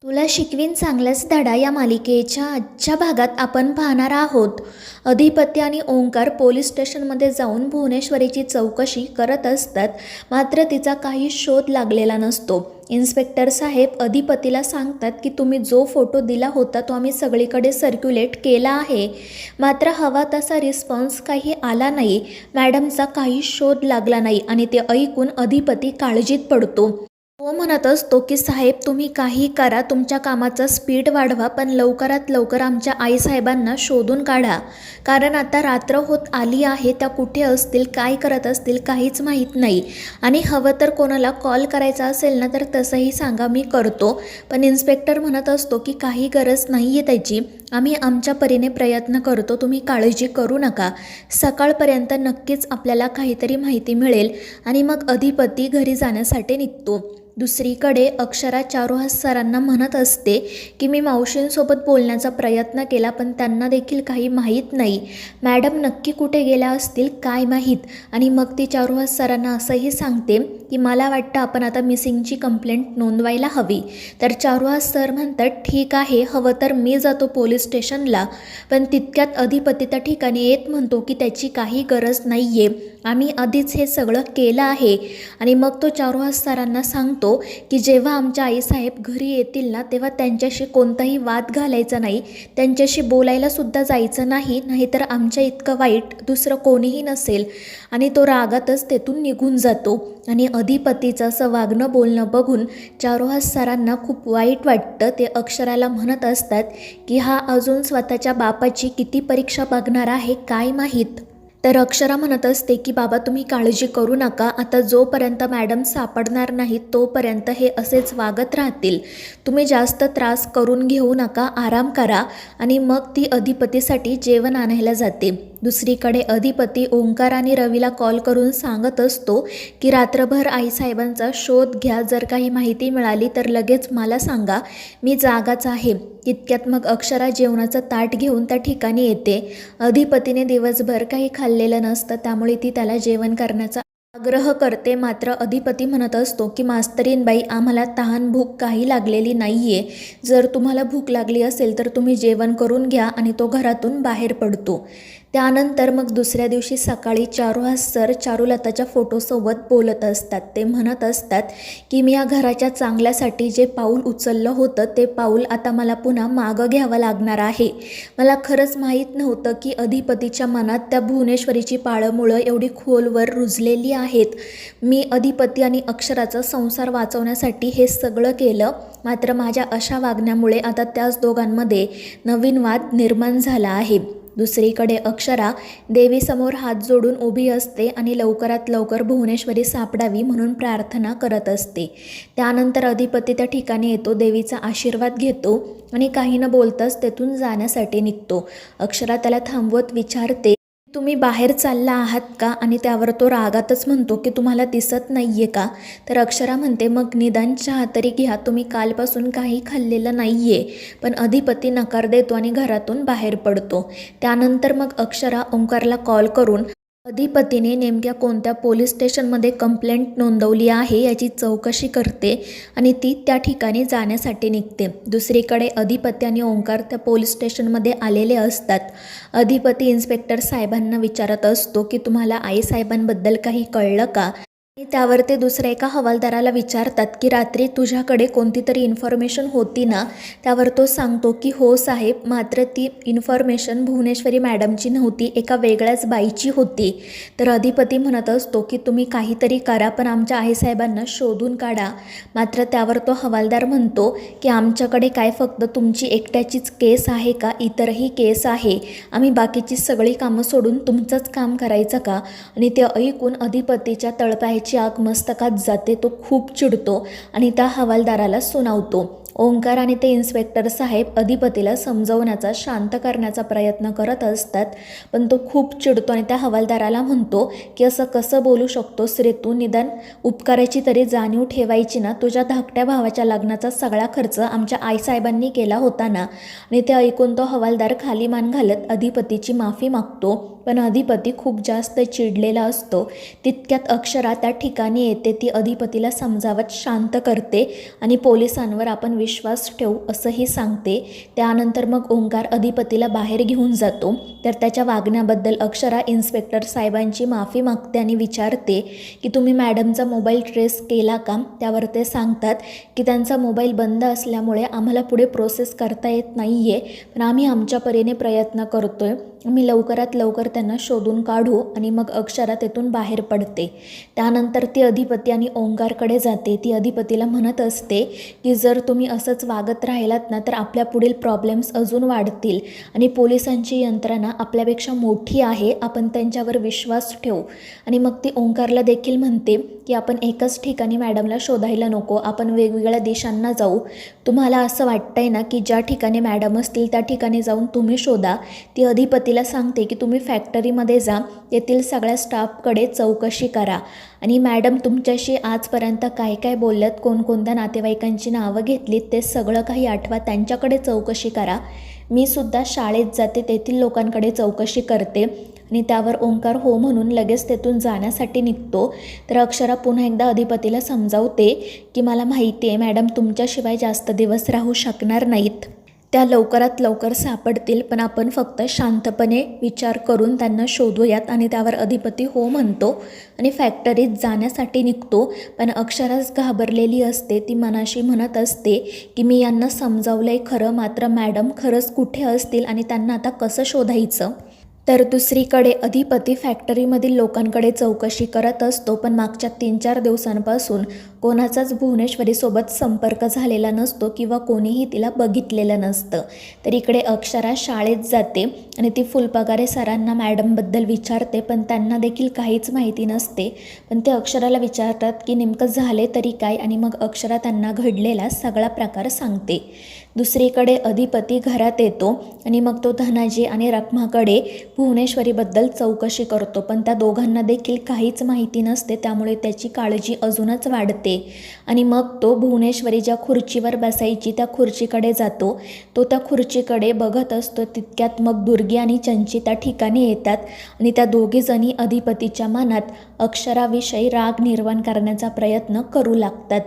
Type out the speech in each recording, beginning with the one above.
तुला शिकवीन चांगलाच धडा या मालिकेच्या आजच्या भागात आपण पाहणार आहोत. अधिपती आणि ओंकार पोलीस स्टेशनमध्ये जाऊन भुवनेश्वरीची चौकशी करत असतात. मात्र तिचा काही शोध लागलेला नसतो. इन्स्पेक्टर साहेब अधिपतीला सांगतात की तुम्ही जो फोटो दिला होता तो आम्ही सगळीकडे सर्क्युलेट केला आहे. मात्र हवा तसा रिस्पॉन्स काही आला नाही. मॅडमचा काही शोध लागला नाही आणि ते ऐकून अधिपती काळजीत पडतो. तो म्हणत असतो की साहेब तुम्ही काही करा, तुमच्या कामाचा स्पीड वाढवा, पण लवकरात लवकर आमच्या आईसाहेबांना शोधून काढा. कारण आता रात्र होत आली आहे. त्या कुठे असतील, काय करत असतील काहीच माहीत नाही. आणि हवं तर कोणाला कॉल करायचा असेल ना तर तसंही सांगा, मी करतो. पण इन्स्पेक्टर म्हणत असतो की काही गरज नाही आहे त्याची. आम्ही आमच्या परीने प्रयत्न करतो, तुम्ही काळजी करू नका. सकाळपर्यंत नक्कीच आपल्याला काहीतरी माहिती मिळेल. आणि मग अधिपती घरी जाण्यासाठी निघतो. दुसरीकडे अक्षरा चारुहास सरांना म्हणत असते की मी मावशींसोबत बोलण्याचा प्रयत्न केला, पण त्यांना देखील काही माहीत नाही. मॅडम नक्की कुठे गेल्या असतील काय माहीत. आणि मग ती चारुहास सरांना असंही सांगते की मला वाटतं आपण आता मिसिंगची कंप्लेंट नोंदवायला हवी. तर चारुहास सर म्हणतात ठीक आहे, हवं तर मी जातो पोलीस स्टेशनला. पण तितक्यात अधिपती त्या ठिकाणी येत म्हणतो की त्याची काही गरज नाही आहे, आम्ही आधीच हे सगळं केलं आहे. आणि मग तो चारुहास सरांना सांगतो की जेव्हा आमच्या आईसाहेब घरी येतील ना तेव्हा त्यांच्याशी कोणताही वाद घालायचा नाही, त्यांच्याशी बोलायला सुद्धा जायचं नाही, नाहीतर आमच्या इतकं वाईट दुसरं कोणीही नसेल. आणि तो रागातच तेथून निघून जातो. आणि अधिपतीचं असं वागणं बोलणं बघून चारुहास सरांना खूप वाईट वाटतं. ते अक्षराला म्हणत असतात की हा अजून स्वतःच्या बापाची किती परीक्षा बघणार आहे काय माहीत. तर अक्षरा म्हणत असते की बाबा तुम्ही काळजी करू नका, आता जोपर्यंत मॅडम सापडणार नाहीत तोपर्यंत हे असेच वागत राहतील. तुम्ही जास्त त्रास करून घेऊ नका, आराम करा. आणि मग ती अधिपतीसाठी जेवण आणायला जाते. दुसरीकडे अधिपती ओंकार आणि रवीला कॉल करून सांगत असतो की रात्रभर आईसाहेबांचा शोध घ्या, जर काही माहिती मिळाली तर लगेच मला सांगा, मी जागाच आहे. तितक्यात मग अक्षरा जेवणाचं ताट घेऊन त्या ठिकाणी येते. अधिपतीने दिवसभर काही खाल्लेलं नसतं, त्यामुळे ती त्याला जेवण करण्याचा आग्रह करते. मात्र अधिपती म्हणत असतो की मास्तरीनबाई आम्हाला तहान भूक काही लागलेली नाही आहे, जर तुम्हाला भूक लागली असेल तर तुम्ही जेवण करून घ्या. आणि तो घरातून बाहेर पडतो. त्यानंतर मग दुसऱ्या दिवशी सकाळी चारुहास सर चारुलताच्या फोटोसोबत बोलत असतात. ते म्हणत असतात की मी या घराच्या चांगल्यासाठी जे पाऊल उचललं होतं ते पाऊल आता मला पुन्हा मागं घ्यावं लागणार आहे. मला खरंच माहीत नव्हतं की अधिपतीच्या मनात त्या भुवनेश्वरीची पाळंमुळं एवढी खोलवर रुजलेली आहेत. मी अधिपती आणि अक्षराचा संसार वाचवण्यासाठी हे सगळं केलं, मात्र माझ्या अशा वागण्यामुळे आता त्याच दोघांमध्ये नवीन वाद निर्माण झाला आहे. दुसरीकडे अक्षरा देवीसमोर हात जोडून उभी असते आणि लवकरात लवकर भुवनेश्वरी सापडावी म्हणून प्रार्थना करत असते. त्यानंतर अधिपती त्या ठिकाणी येतो, देवीचा आशीर्वाद घेतो आणि काही न बोलताच तेथून जाण्यासाठी निघतो. अक्षरा त्याला थांबवत विचारते तुम्ही बाहेर चालला आहात का. आणि त्यावर तो रागातच म्हणतो की तुम्हाला दिसत नाही आहे का. तर अक्षरा म्हणते मग निदान चहा तरी घ्या, तुम्ही कालपासून काही खाल्लेलं नाही आहे. पण अधिपती नकार देतो आणि घरातून बाहेर पडतो. त्यानंतर मग अक्षरा ओंकारला कॉल करून अधिपतीने नेमक्या कोणत्या पोलीस स्टेशनमध्ये कंप्लेंट नोंदवली आहे याची चौकशी करते आणि ती त्या ठिकाणी जाण्यासाठी निघते. दुसरीकडे अधिपती आणि ओंकार त्या पोलीस स्टेशनमध्ये आलेले असतात. अधिपती इन्स्पेक्टर साहेबांना विचारत असतो की तुम्हाला आईसाहेबांबद्दल काही कळलं का. आणि त्यावर ते दुसऱ्या एका हवालदाराला विचारतात की रात्री तुझ्याकडे कोणती तरी इन्फॉर्मेशन होती ना. त्यावर तो सांगतो की हो साहेब, मात्र ती इन्फॉर्मेशन भुवनेश्वरी मॅडमची नव्हती, एका वेगळ्याच बाईची होती. तर अधिपती म्हणत असतो की तुम्ही काहीतरी करा, पण आमच्या आईसाहेबांना शोधून काढा. मात्र त्यावर तो हवालदार म्हणतो की आमच्याकडे काय फक्त तुमची एकट्याचीच केस आहे का, इतरही केस आहे, आम्ही बाकीची सगळी कामं सोडून तुमचंच काम करायचं का. आणि ते ऐकून अधिपतीच्या तळपायाची आग मस्तकात जाते. तो खूप चिडतो आणि त्या हवालदाराला सुनावतो. ओंकार आणि ते इन्स्पेक्टर साहेब अधिपतीला समजवण्याचा, शांत करण्याचा प्रयत्न करत असतात. पण तो खूप चिडतो आणि त्या हवालदाराला म्हणतो की असं कसं बोलू शकतोस रे तू, निदान उपकाराची तरी जाणीव ठेवायची ना. तुझ्या धाकट्या भावाच्या लग्नाचा सगळा खर्च आमच्या आईसाहेबांनी केला होता ना. आणि ते ऐकून तो हवालदार खाली मान घालत अधिपतीची माफी मागतो. पण अधिपती खूप जास्त चिडलेला असतो. तितक्यात अक्षरा त्या ठिकाणी येते. ती अधिपतीला समजावत शांत करते आणि पोलिसांवर आपण विश्वास ठेवू असंही सांगते. त्यानंतर मग ओंकार अधिपतीला बाहेर घेऊन जातो. तर त्याच्या वागण्याबद्दल अक्षरा इन्स्पेक्टर साहेबांची माफी मागते आणि विचारते की तुम्ही मॅडमचा मोबाईल ट्रेस केला का? त्यावर ते सांगतात की त्यांचा मोबाईल बंद असल्यामुळे आम्हाला पुढे प्रोसेस करता येत नाही आहे, पण आम्ही आमच्या परीने प्रयत्न करतो आहे. आम्ही लवकरात लवकर त्यांना शोधून काढू. आणि मग अक्षरा तेथून बाहेर पडते. त्यानंतर ती अधिपती आणि ओंकारकडे जाते. ती अधिपतीला म्हणत असते की जर तुम्ही असंच वागत राहिलात ना तर आपल्या पुढील प्रॉब्लेम्स अजून वाढतील आणि पोलिसांची यंत्रणा आपल्यापेक्षा मोठी आहे, आपण त्यांच्यावर विश्वास ठेवू. आणि मग ती ओंकारला देखील म्हणते की आपण एकाच ठिकाणी मॅडमला शोधायला नको, आपण वेगवेगळ्या दिशांना जाऊ. तुम्हाला असं वाटतंय ना की ज्या ठिकाणी मॅडम असतील त्या ठिकाणी जाऊन तुम्ही शोधा. ती अधिपतीला सांगते की तुम्ही फॅक्टरीमध्ये जा, तेथील सगळ्या स्टाफकडे चौकशी करा आणि मॅडम तुमच्याशी आजपर्यंत काय काय बोलल्यात, कोणकोणत्या नातेवाईकांची नावं घेतलीत ते सगळं काही आठवा, त्यांच्याकडे चौकशी करा. मी सुद्धा शाळेत जाते, तेथील लोकांकडे चौकशी करते. आणि त्यावर ओंकार हो म्हणून लगेच तेथून जाण्यासाठी निघतो. तर अक्षरा पुन्हा एकदा अधिपतीला समजावते की मला माहिती आहे मॅडम तुमच्याशिवाय जास्त दिवस राहू शकणार नाहीत, त्या लवकरात लवकर सापडतील, पण आपण फक्त शांतपणे विचार करून त्यांना शोधूयात. आणि त्यावर अधिपती हो म्हणतो आणि फॅक्टरीत जाण्यासाठी निघतो. पण अक्षराच घाबरलेली असते. ती मनाशी म्हणत असते की मी यांना समजावलं आहे खरं, मात्र मॅडम खरंच कुठे असतील आणि त्यांना आता कसं शोधायचं. तर दुसरीकडे अधिपती फॅक्टरीमधील लोकांकडे चौकशी करत असतो. पण मागच्या 3-4 दिवसांपासून कोणाचाच भुवनेश्वरीसोबत संपर्क झालेला नसतो किंवा कोणीही तिला बघितलेलं नसतं. तर इकडे अक्षरा शाळेत जाते आणि ती फुलपगारे सरांना मॅडमबद्दल विचारते, पण त्यांना देखील काहीच माहिती नसते. पण ते अक्षराला विचारतात की नेमकं झाले तरी काय, आणि मग अक्षरा त्यांना घडलेला सगळा प्रकार सांगते. दुसरीकडे अधिपती घरात येतो आणि मग तो धनाजी आणि रखमाकडे भुवनेश्वरीबद्दल चौकशी करतो. पण त्या दोघांना देखील काहीच माहिती नसते, त्यामुळे त्याची काळजी अजूनच वाढते. आणि मग तो भुवनेश्वरी ज्या खुर्चीवर बसायची त्या खुर्चीकडे जातो. तो त्या खुर्चीकडे बघत असतो. तितक्यात मग दुर्गी आणि चंची त्या ठिकाणी येतात आणि त्या दोघीजणी अधिपतीच्या मनात अक्षराविषयी राग निर्माण करण्याचा प्रयत्न करू लागतात.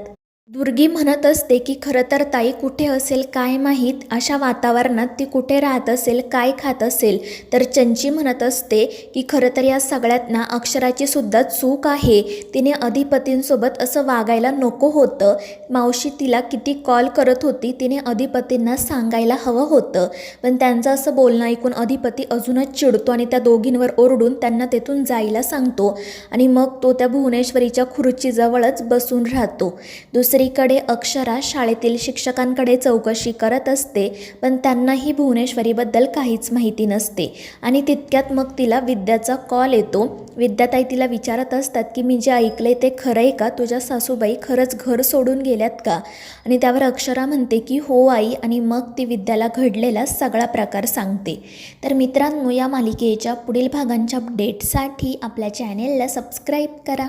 दुर्गी म्हणत असते की खरं तर ताई कुठे असेल काय माहीत, अशा वातावरणात ती कुठे राहत असेल, काय खात असेल. तर चंची म्हणत असते की खरं तर या सगळ्यात ना अक्षराची सुद्धा चूक आहे, तिने अधिपतींसोबत असं वागायला नको होतं. मावशी तिला किती कॉल करत होती, तिने अधिपतींना सांगायला हवं होतं. पण त्यांचं असं बोलणं ऐकून अधिपती अजूनच चिडतो आणि त्या दोघींवर ओरडून त्यांना तेथून जायला सांगतो. आणि मग तो त्या भुवनेश्वरीच्या खुर्चीजवळच बसून राहतो. दुसरीकडे अक्षरा शाळेतील शिक्षकांकडे चौकशी करत असते, पण त्यांनाही भुवनेश्वरीबद्दल काहीच माहिती नसते. आणि तितक्यात मग तिला विद्याचा कॉल येतो. विद्याताई तिला विचारत असतात की मी जे ऐकले ते खरं आहे का, तुझ्या सासूबाई खरंच घर सोडून गेल्यात का? आणि त्यावर अक्षरा म्हणते की हो आई. आणि मग ती विद्याला घडलेला सगळा प्रकार सांगते. तर मित्रांनो, या मालिकेच्या पुढील भागांच्या अपडेटसाठी आपल्या चॅनेलला सबस्क्राईब करा.